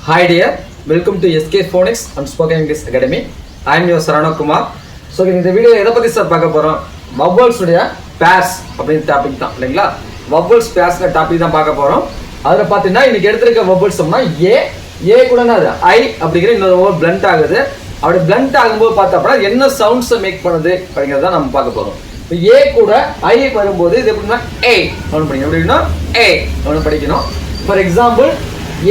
Hi dear, welcome to SK Phonics and Spoken English Academy. I am your Sarana Kumar. So in the video எதை பத்தி sir பார்க்க போறோம்? Vowels உடைய pairs அப்படிங்கிற topic தான் இல்லைங்களா? Vowels pairsங்க டாபிக் தான் பார்க்க போறோம். அதுல பாத்தீங்கன்னா இன்னைக்கு எடுத்திருக்க vowels ஏ கூட என்னது ஐ அப்படிங்கிற இன்னொரு வவல் பிளண்ட் ஆகுது. அப்படி பிளண்ட் ஆகும்போது பார்த்தா என்ன சவுண்ட்ஸை மேக் பண்ணுது அப்படிங்கிறத நம்ம பார்க்க போறோம். இப்போ ஏ கூட ஐ வரும்போது இது எப்படின்னா ஏ ஒன்று படிக்கணும். எப்படின்னா ஏ ஒன்று படிக்கணும். ஃபார் எக்ஸாம்பிள்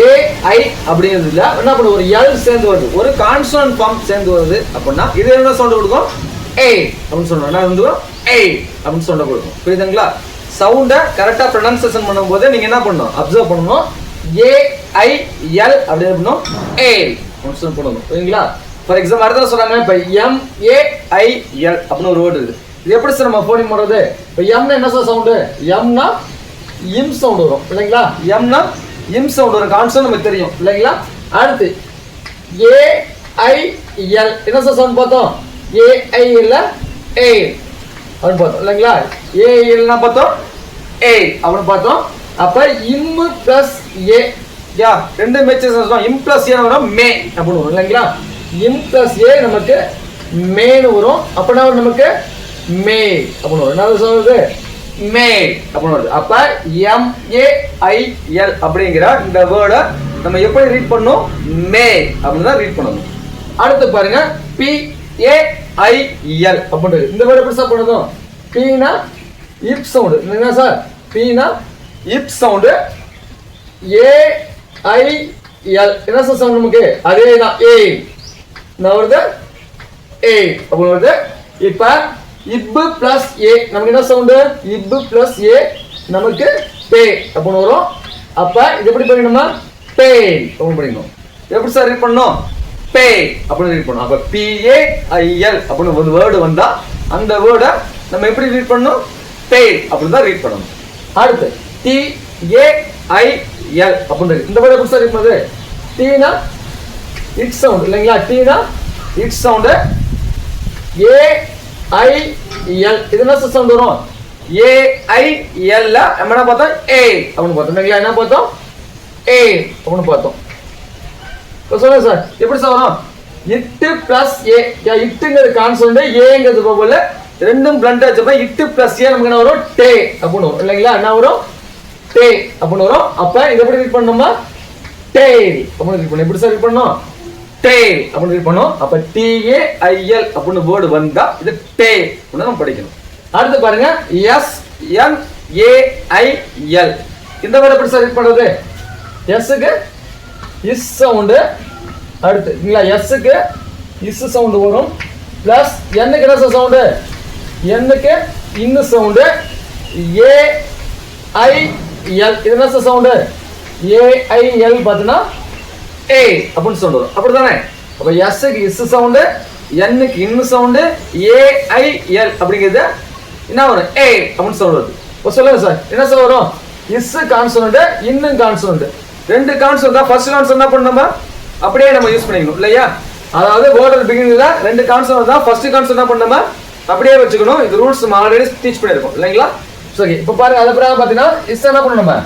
ஏஐ அப்படிங்கிறதுல என்ன பண்ணும், ஒரு எல் சேர்ந்து வருது, ஒரு கான்சனன்ட் ஃபார்ம் சேர்ந்து வருது அப்படின்னா இது என்ன சவுண்ட் கொடுக்கும், ஏ அப்படின்னு சொல்றோம். என்ன வந்து ஏ அப்படின்னு சவுண்ட் கொடுக்கும். புரியுதுங்களா? சவுண்டை கரெக்டாக ப்ரொனன்சியேஷன் பண்ணும்போது நீங்க என்ன பண்ணணும், அப்சர்வ் பண்ணணும். ஏஐஎல் அப்படின்னு ஏ அப்படின்னு சொல்லி பண்ணணும். புரியுங்களா? ஃபார் எக்ஸாம்பிள் அடுத்த சொல்றாங்க, இப்போ எம்ஏஐஎல் அப்படின்னு ஒரு வேர்டு இருக்குது. இது எப்படி சார் நம்ம போனிங் பண்றது? இப்போ எம்னா என்ன சார் சவுண்டு, எம்னா இம் சவுண்ட் வரும் இல்லைங்களா? எம்னா இம் சவுண்ட் வரும், கான்செப்ட் நமக்கு தெரியும் இல்லைங்களா? அடுத்து ஏஐஎல் என்ன சார் சவுண்ட் பார்த்தோம், ஏஐஎல் ஏ அப்படின்னு பார்த்தோம் இல்லைங்களா? ஏஐஎல்னா பார்த்தோம் ஏ அப்படின்னு பார்த்தோம். அப்ப இம் பிளஸ் ஏ யா ரெண்டு மேட்சஸ் இம் பிளஸ் ஏ வரும் மே அப்படின்னு வரும் இல்லைங்களா? இம் பிளஸ் ஏ நமக்கு மேன்னு வரும். அப்படின்னா நமக்கு மே அப்படின்னு வரும். என்ன சொல்றது, மே அப்படின்னு வருது. அப்ப எம்ஏஐஎல் அப்படிங்கிற இந்த வேர்டை நம்ம எப்படி ரீட் பண்ணணும், மே அப்படின்னு தான் ரீட் பண்ணணும். அடுத்து பாருங்க பிஏஐஎல் அப்படின்றது. இந்த வேர்டு எப்படி சார் பண்ணணும், பீனா இப் சவுண்டு என்ன சார், பீனா இப் சவுண்டு, ஏஐஎல் என்ன சார் சவுண்ட் நமக்கு அதே தான் ஏ வருது, ஏ அப்படின்னு வருது. இப்ப இப்பு பிளஸ் ஏ நமக்கு என்ன சவுண்டு, இப்பு பிளஸ் ஏ நமக்கு பே அப்படின்னு வரும். அப்ப இது எப்படி படிக்கணுமா, பே அப்படின்னு படிக்கணும். எப்படி சார் ரீட் பண்ணணும், பே அப்படின்னு ரீட் பண்ணணும். அப்ப பிஏஐஎல் அப்படின்னு ஒரு வேர்டு வந்தா அந்த வேர்டை நம்ம எப்படி ரீட் பண்ணணும், பே அப்படின்னு தான் ரீட் பண்ணணும். அடுத்து டிஏஐஎல் அப்படின்னு இந்த வேர்டு எப்படி சார் ரீட் பண்ணுது, டீனா இட் சவுண்ட் இல்லைங்களா? டீனா இட் சவுண்டு, ஏஐஎல் இது என்ன சவுண்ட் வரும், ஏஐஎல் நம்ம என்ன பார்த்தோம், ஏ அப்படின்னு பார்த்தோம் இல்லைங்களா? என்ன பார்த்தோம், ஏ அப்படின்னு பார்த்தோம். சொல்லுங்க சார் எப்படி சார் வரும், இட்டு பிளஸ் ஏ, இட்டுங்கிறது கான்சனன்ட், ஏங்கிறது வவல், ரெண்டும் பிளண்ட் ஆச்சப்ப இட்டு பிளஸ் ஏ நமக்கு என்ன வரும், டே அப்படின்னு வரும் இல்லைங்களா? என்ன வரும், டே அப்படின்னு வரும். அப்ப இதை எப்படி ரீட் பண்ணணுமா, டே அப்படின்னு ரீட் பண்ணணும். எப்படி சார் ரீட் பண்ணணும், டே அப்படின்னு ரீட் பண்ணோம். அப்ப டிஏஐஎல் அப்படின்னு வேர்டு வந்தா இது டே அப்படின்னு நம்ம படிக்கணும். அடுத்து பாருங்க எஸ்என்ஏஐஎல் இந்த வேர்டு எப்படி சார் ரீட் பண்றது, எஸ்க்கு இஸ் சவுண்டு, அடுத்து இல்லைங்களா எஸ்க்கு இஸ் சவுண்டு வரும், பிளஸ் என்னக்கு என்ன சவுண்டு, என்னக்கு இன்னு சவுண்டு, ஏஐஎல் இது என்ன சவுண்டு, ஏஐஎல் பார்த்தீங்கன்னா ஏ அப்படின்னு சொல்றோம் அப்படிதானே? அப்ப எஸ்க்கு இஸ் சவுண்டு, என்னக்கு இன்னு சவுண்டு, ஏஐஎல் அப்படிங்கிறது என்ன வரும், ஏ அப்படின்னு சொல்றது. இப்போ சொல்லுங்க சார் என்ன சார் வரும், இஸ் கான்சனன்ட் இன்னும் கான்சனன்ட், ரெண்டு கான்சனன்ட் தான். ஃபர்ஸ்ட் கான்சனன்ட் என்ன பண்ணணுமா அப்படியே நம்ம யூஸ் பண்ணிக்கணும் இல்லையா? அதாவது வேர்ட் பிகினிங்ல ரெண்டு கான்சனன்ட் தான், ஃபர்ஸ்ட் கான்சனன்ட் என்ன பண்ணணுமா அப்படியே வச்சுக்கணும். இது ரூல்ஸ் நம்ம ஆல்ரெடி டீச் பண்ணிருக்கோம் இல்லைங்களா? சரி இப்போ பாருங்க, அது பிறகு பாத்தீங்கன்னா இஸ் என்ன பண்ணணுமா,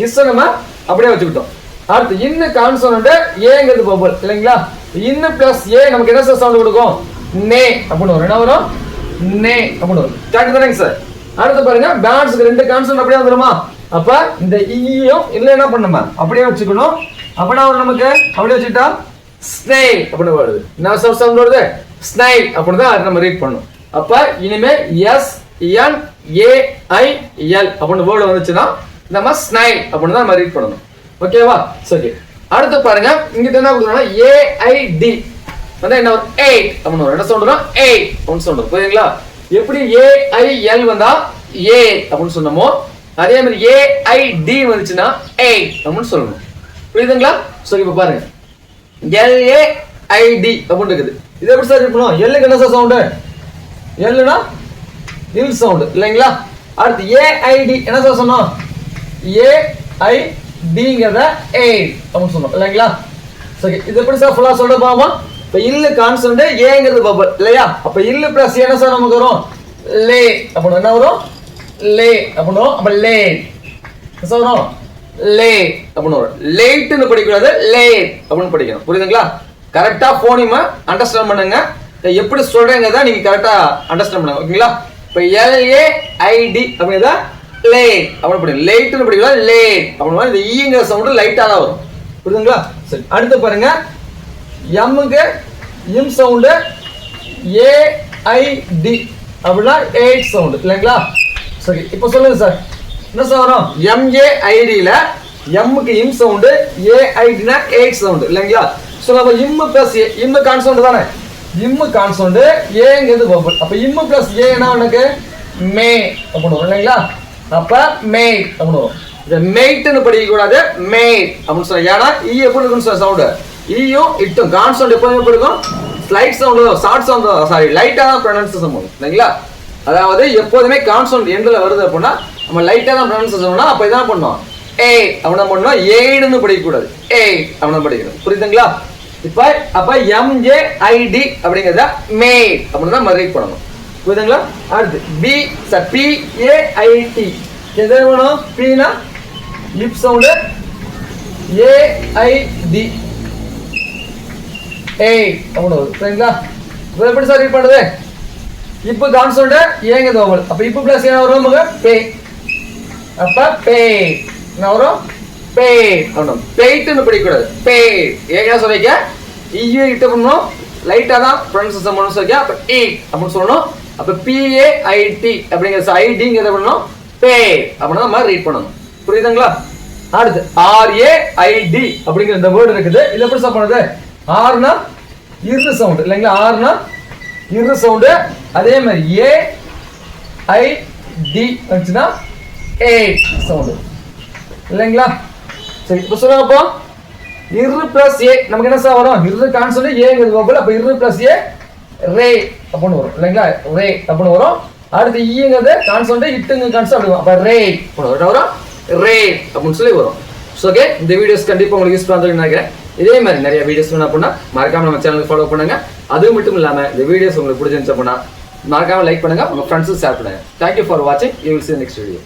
இஸ் நம்ம அப்படியே வச்சுக்கிட்டோம். அடுத்து இன்னு கான்சனன்ட், ஏங்கிறது வவல் இல்லைங்களா? இன்னு பிளஸ் ஏ நமக்கு என்ன சார் சவுண்ட் கொடுக்கும், நே அப்படின்னு வரும். என்ன வரும், நே அப்படின்னு வரும். கரெக்ட் தானேங்க சார்? அடுத்து பாருங்க பேட்ஸ்க்கு ரெண்டு கான்சனன்ட் அப்படியே வந்துருமா? அப்ப இந்த ஈயும் இல்ல என்ன பண்ணணுமா அப்படியே வச்சுக்கணும். அப்படின்னா நமக்கு அப்படியே வச்சுட்டா ஸ்னைல் அப்படின்னு வருது. என்ன சார் சவுண்ட் வருது, ஸ்னைல் அப்படின்னு தான் நம்ம ரீட் பண்ணணும். அப்ப இனிமே எஸ்என்ஏஐஎல் அப்படின்னு வேர்டு வந்துச்சுன்னா நம்ம ஸ்னைல் அப்படின்னு தான் நம்ம ரீட் பண்ணணும். ஓகேவா? சரி அடுத்து பாருங்க, இங்க என்ன கொடுக்கணும்னா ஏஐடி வந்து என்ன வரும், 8 அப்படின்னு வரும். என்ன சொல்றோம், 8 அப்படின்னு சொல்றோம். புரியுதுங்களா? எப்படி ஏஐஎல் வந்தா ஏ அப்படின்னு சொன்னோமோ அதே மாதிரி ஏஐடி வந்துச்சுன்னா 8 அப்படின்னு சொல்லணும். புரியுதுங்களா? சரி இப்போ பாருங்க எல்ஏஐடி அப்படின்னு இருக்குது. இது எப்படி சார் இருக்கணும், எல்லுக்கு என்ன சார் சவுண்டு, எல்லுனா இல் சவுண்டு இல்லைங்களா? அடுத்து ஏஐடி என்ன சார் சொன்னோம், ஏஐ டிங்கிறத 8 அப்படின்னு சொன்னோம் இல்லைங்களா? சரி இது எப்படி சார் ஃபுல்லா சொல்ல பாமா? இப்ப இல்லு கான்சனன்ட், ஏங்கிறது வவல் இல்லையா? அப்ப இல்லு பிளஸ் என்ன சார் நமக்கு வரும், லே அப்படின்னு என்ன வரும், லே அப்படின்னு வரும். அப்ப லே சார் வரும் லே அப்படின்னு வரும். லேட்னு படிக்கக்கூடாது, லேட் அப்படின்னு படிக்கணும். புரியுதுங்களா? கரெக்டா போனிமா அண்டர்ஸ்டாண்ட் பண்ணுங்க. எப்படி சொல்றேங்கிறத நீங்க கரெக்டா அண்டர்ஸ்டாண்ட் பண்ணுங்க. ஓகேங்களா? இப்போ LAID அப்படிங்கிறத லேட் அப்படின்னு படிக்கணும். லேட்னு படிக்கக்கூடாது, லேட் அப்படின்னு. இந்த ஈங்கிற சவுண்டு லைட்டா தான் வரும். புரியுதுங்களா? சரி, அடுத்து பாருங்க. எம்முக்கு இம் சவுண்டு AID அப்படின்னா 8 சவுண்டு இல்லைங்களா? சரி, இப்போ சொல்லுங்க சார், என்ன சார் வரும்? MAIDல எம்முக்கு இம் சவுண்டு, AIDனா 8 சவுண்டு இல்லைங்களா? ஸோ நம்ம இம்மு பிளஸ் ஏ, இம்மு கான்சவுண்டு தானே, இம்மு கான்சவுண்டு, ஏங்கிறது வவல். அப்போ இம்மு பிளஸ் ஏ என்ன உனக்கு மே அப்படின்னு வரும் இல்லைங்களா? அப்போ மே அப்படின்னு வரும். இதை மெய்ட்னு படிக்கக்கூடாது, மேட் அப்படின்னு சொல்ல. ஏன்னா இ எப்படி இருக்குன்னு சொல்ல சவுண்டு, ஈயும் இட்டும் கான்சவுண்ட் எப்போதுமே எப்படி இருக்கும்? Slight sound, short sound, sorry லைட்டாக தான் ப்ரொனன்சியேஷன் பண்ணும் இல்லைங்களா? அதாவது எப்போதுமே கான்சவுண்ட் எண்டில் வருது அப்படின்னா நம்ம லைட்டாக தான் ப்ரொனன்சியேஷன் பண்ணோம். அப்போ இதான் பண்ணோம், ஏ அப்படின்னா பண்ணோம். ஏன்னு படிக்கக்கூடாது, ஏ அப்படின்னா படிக்கணும். புரியுதுங்களா? இப்போ அப்போ MAID அப்படிங்கிறத மேட் அப்படின்னு தான் மறுபடியும் பண்ணணும். புரியுதுங்களா? அடுத்து PAIT எது வேணும்? பீனா லிப் சவுண்டு, AID ஏய் அப்படின்னு வரும். சரிங்களா? எப்படி சார் ரீட் பண்ணுறது? இப்போ கான்சவுண்டு ஏங்கிறது வவல். அப்போ இப்போ பிளஸ் என்ன வரும்? பே. அப்போ பே என்ன வரும்? பே அப்படின்னு. பெய்ட்னு படிக்கக்கூடாது, பே. ஏங்க சொல்லிக்க இயூ இட்டு பண்ணணும், லைட்டாக தான் ப்ரொனன்சியேஷன் பண்ணணும் சொல்லிக்க. அப்போ ஏ அப்படின்னு சொல்லணும். அப்போ PAIT அப்படிங்கிற ஐடிங்கிறத பண்ணணும், பே அப்படின்னா நம்ம ரீட் பண்ணணும். புரியுதுங்களா? அடுத்து RAID அப்படிங்கிற இந்த வேர்டு இருக்குது. இது எப்படி சார் பண்ணுறது? ஆர்னா இரு சவுண்டு இல்லைங்களா? ஆர்னா இரு சவுண்டு. அதே மாதிரி AID வந்துச்சுன்னா 8 சவுண்டு இல்லைங்களா? சரி, இப்போ சொல்லுங்க. அப்போ இரு பிளஸ் ஏ நமக்கு என்ன சார் வரும்? இரு கான்சவுண்ட் ஏங்கிறது வவல். அப்போ இரு பிளஸ் ஏ ரே அப்படின்னு வரும் இல்லைங்களா? ரே அப்படின்னு வரும். அடுத்து ஈங்கிறது கான்சவுண்ட், இட்டுங்க கான்சவுண்ட் அப்படி வரும். அப்போ ரே அப்படின்னு வரும், ரே அப்படின்னு சொல்லி வரும். ஸோ ஓகே, இந்த வீடியோஸ் கண்டிப்பாக உங்களுக்கு யூஸ்ஃபுல்லாக இருந்ததுன்னு நினைக்கிறேன். இதே மாதிரி நிறைய வீடியோஸ் வேணும் அப்படின்னா மறக்காம நம்ம சேனலுக்கு ஃபாலோ பண்ணுங்க. அது மட்டும் இல்லாமல் இந்த வீடியோஸ் உங்களுக்கு பிடிச்சிருந்துச்சு அப்படின்னா மறக்காம லைக் பண்ணுங்க, உங்க ஃப்ரெண்ட்ஸுக்கு ஷேர் பண்ணுங்க. தேங்க்யூ ஃபார் வாட்சிங். You will see the next video.